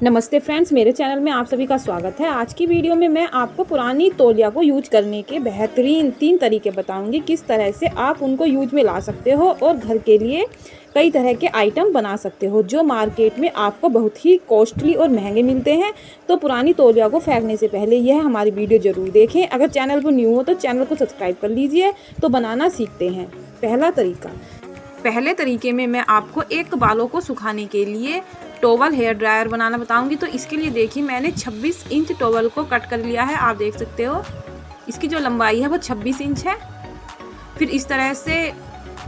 नमस्ते फ्रेंड्स, मेरे चैनल में आप सभी का स्वागत है। आज की वीडियो में मैं आपको पुरानी तौलिया को यूज करने के बेहतरीन 3 तरीके बताऊंगी, किस तरह से आप उनको यूज में ला सकते हो और घर के लिए कई तरह के आइटम बना सकते हो जो मार्केट में आपको बहुत ही कॉस्टली और महंगे मिलते हैं। तो पुरानी तौलिया को फेंकने से पहले यह हमारी वीडियो ज़रूर देखें। अगर चैनल पर न्यू हो तो चैनल को सब्सक्राइब कर लीजिए। तो बनाना सीखते हैं। पहले तरीके में मैं आपको एक बालों को सुखाने के लिए टॉवल हेयर ड्रायर बनाना बताऊंगी। तो इसके लिए देखिए, मैंने 26 इंच टॉवल को कट कर लिया है। आप देख सकते हो इसकी जो लंबाई है वो 26 इंच है। फिर इस तरह से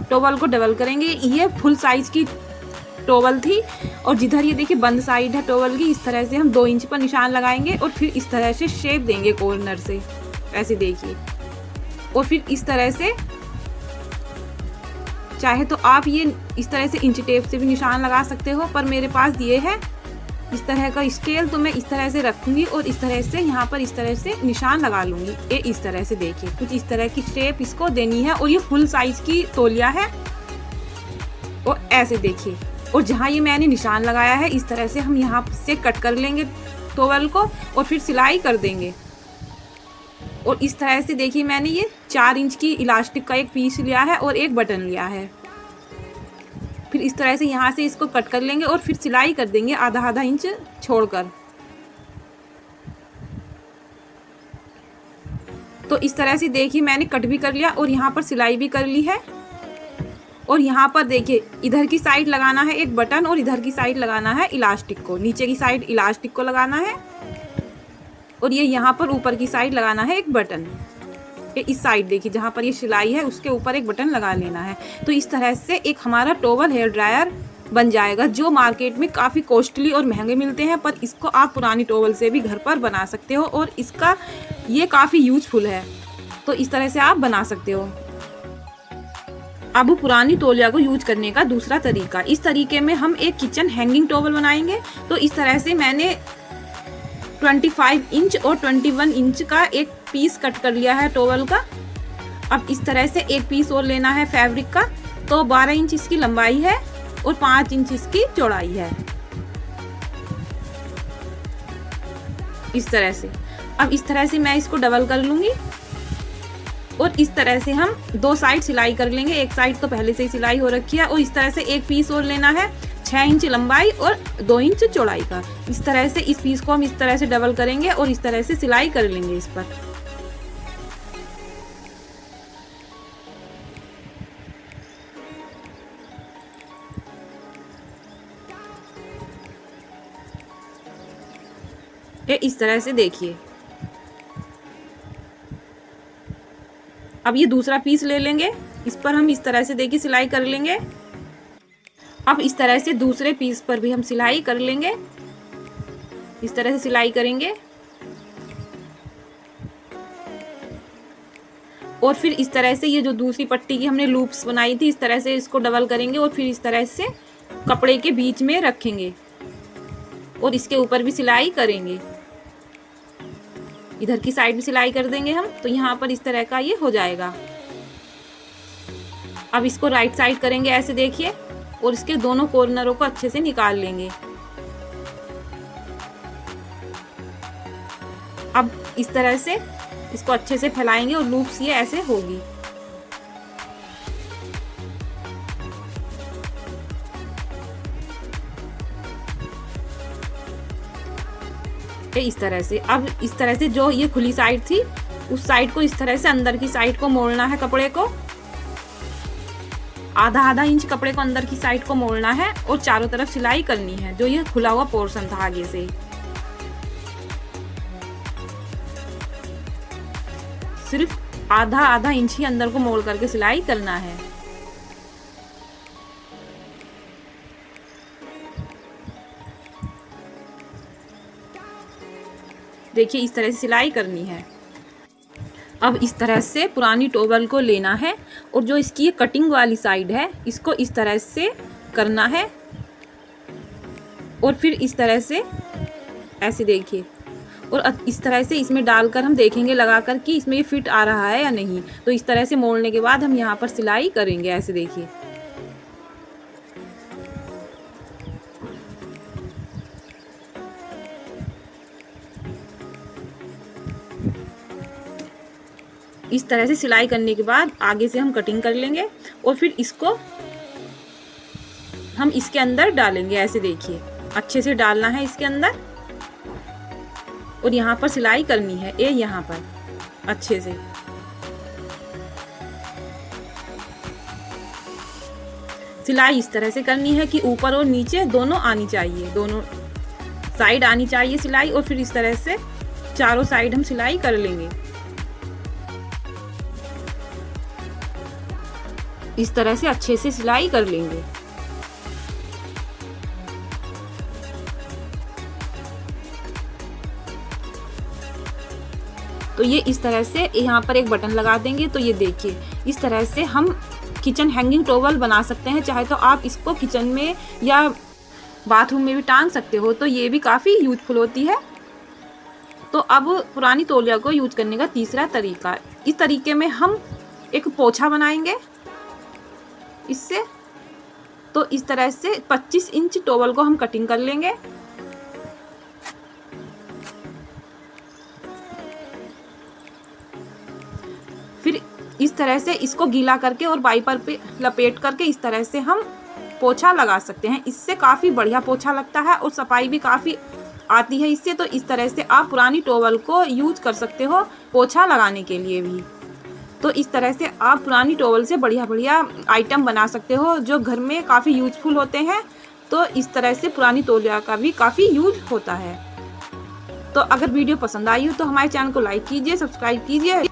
टॉवल को डबल करेंगे। ये फुल साइज की टॉवल थी और जिधर ये देखिए बंद साइड है टॉवल की, इस तरह से हम 2 इंच पर निशान लगाएंगे और फिर इस तरह से शेप देंगे कॉर्नर से, ऐसे देखिए। और फिर इस तरह से चाहे तो आप ये इस तरह से इंच टेप से भी निशान लगा सकते हो, पर मेरे पास ये है इस तरह का स्केल, तो मैं इस तरह से रखूंगी और इस तरह से यहाँ पर इस तरह से निशान लगा लूंगी। ये इस तरह से देखिए, कुछ इस तरह की शेप इसको देनी है। और ये फुल साइज की तौलिया है और ऐसे देखिए। और जहाँ ये मैंने निशान लगाया है इस तरह से हम यहाँ से कट कर लेंगे टॉवल को और फिर सिलाई कर देंगे। और इस तरह से देखिए, मैंने ये 4 इंच की इलास्टिक का एक पीस लिया है और एक बटन लिया है। फिर इस तरह से यहाँ से इसको कट कर लेंगे और फिर सिलाई कर देंगे आधा आधा इंच छोड़कर। तो इस तरह से देखिए, मैंने कट भी कर लिया और यहाँ पर सिलाई भी कर ली है। और यहाँ पर देखिए, इधर की साइड लगाना है एक बटन और इधर की साइड लगाना है इलास्टिक को। नीचे की साइड इलास्टिक को लगाना है और ये यहाँ पर ऊपर की साइड लगाना है एक बटन। ये इस साइड देखिए, जहाँ पर ये सिलाई है उसके ऊपर एक बटन लगा लेना है। तो इस तरह से एक हमारा टॉवल हेयर ड्रायर बन जाएगा जो मार्केट में काफ़ी कॉस्टली और महंगे मिलते हैं, पर इसको आप पुरानी टॉवल से भी घर पर बना सकते हो और इसका ये काफ़ी यूजफुल है। तो इस तरह से आप बना सकते हो। अब पुरानी तौलिया को यूज करने का दूसरा तरीका, इस तरीके में हम एक किचन हैंगिंग टॉवल बनाएंगे। तो इस तरह से मैंने 25 इंच और 21 इंच का एक पीस कट कर लिया है टॉवल का। अब इस तरह से एक पीस और लेना है फैब्रिक का। तो 12 इंच इसकी लंबाई है और 5 इंच इसकी चौड़ाई है, इस तरह से। अब इस तरह से मैं इसको डबल कर लूंगी और इस तरह से हम 2 साइड सिलाई कर लेंगे। एक साइड तो पहले से ही सिलाई हो रखी है। और इस तरह से एक पीस और लेना है 6 इंच लंबाई और 2 इंच चौड़ाई का। इस तरह से इस पीस को हम इस तरह से डबल करेंगे और इस तरह से सिलाई कर लेंगे इस पर। ये इस तरह से देखिए। अब ये दूसरा पीस ले लेंगे, इस पर हम इस तरह से देखिए सिलाई कर लेंगे। अब इस तरह से दूसरे पीस पर भी हम सिलाई कर लेंगे, इस तरह से सिलाई करेंगे। और फिर इस तरह से ये जो दूसरी पट्टी की हमने लूप्स बनाई थी, इस तरह से इसको डबल करेंगे और फिर इस तरह से कपड़े के बीच में रखेंगे और इसके ऊपर भी सिलाई करेंगे। इधर की साइड भी सिलाई कर देंगे हम। तो यहाँ पर इस तरह का ये हो जाएगा। अब इसको राइट साइड करेंगे, ऐसे देखिए, और इसके दोनों कॉर्नरों को अच्छे से निकाल लेंगे। अब इस तरह से इसको अच्छे से फैलाएंगे और लूप्स ये ऐसे होगी। इस तरह से। अब इस तरह से जो ये खुली साइड थी उस साइड को इस तरह से अंदर की साइड को मोड़ना है कपड़े को। आधा आधा इंच कपड़े को अंदर की साइड को मोड़ना है और चारों तरफ सिलाई करनी है, जो ये खुला हुआ पोर्शन था आगे से। सिर्फ आधा आधा इंच ही अंदर को मोड़ करके सिलाई करना है। देखिए, इस तरह से सिलाई करनी है। अब इस तरह से पुरानी टॉवल को लेना है और जो इसकी कटिंग वाली साइड है इसको इस तरह से करना है और फिर इस तरह से ऐसे देखिए। और इस तरह से इसमें डालकर हम देखेंगे लगाकर कि इसमें ये फिट आ रहा है या नहीं। तो इस तरह से मोड़ने के बाद हम यहाँ पर सिलाई करेंगे, ऐसे देखिए। इस तरह से सिलाई करने के बाद आगे से हम कटिंग कर लेंगे और फिर इसको हम इसके अंदर डालेंगे। ऐसे देखिए, अच्छे से डालना है इसके अंदर और यहाँ पर सिलाई करनी है ये यहाँ पर अच्छे से। सिलाई इस तरह से करनी है कि ऊपर और नीचे दोनों आनी चाहिए, दोनों साइड आनी चाहिए सिलाई। और फिर इस तरह से चारों साइड हम सिलाई कर लेंगे। इस तरह से अच्छे से सिलाई कर लेंगे। तो ये इस तरह से यहाँ पर एक बटन लगा देंगे। तो ये देखिए, इस तरह से हम किचन हैंगिंग टॉवल बना सकते हैं। चाहे तो आप इसको किचन में या बाथरूम में भी टांग सकते हो, तो ये भी काफ़ी यूजफुल होती है। तो अब पुरानी तौलिया को यूज करने का तीसरा तरीका, इस तरीके में हम एक पोछा बनाएंगे इससे। तो इस तरह से 25 इंच टॉवल को हम कटिंग कर लेंगे। फिर इस तरह से इसको गीला करके और वाइपर पे लपेट करके इस तरह से हम पोछा लगा सकते हैं। इससे काफ़ी बढ़िया पोछा लगता है और सफाई भी काफ़ी आती है इससे। तो इस तरह से आप पुरानी टॉवल को यूज कर सकते हो पोछा लगाने के लिए भी। तो इस तरह से आप पुरानी टॉवल से बढ़िया बढ़िया आइटम बना सकते हो जो घर में काफ़ी यूजफुल होते हैं। तो इस तरह से पुरानी तौलिया का भी काफ़ी यूज होता है। तो अगर वीडियो पसंद आई हो तो हमारे चैनल को लाइक कीजिए, सब्सक्राइब कीजिए।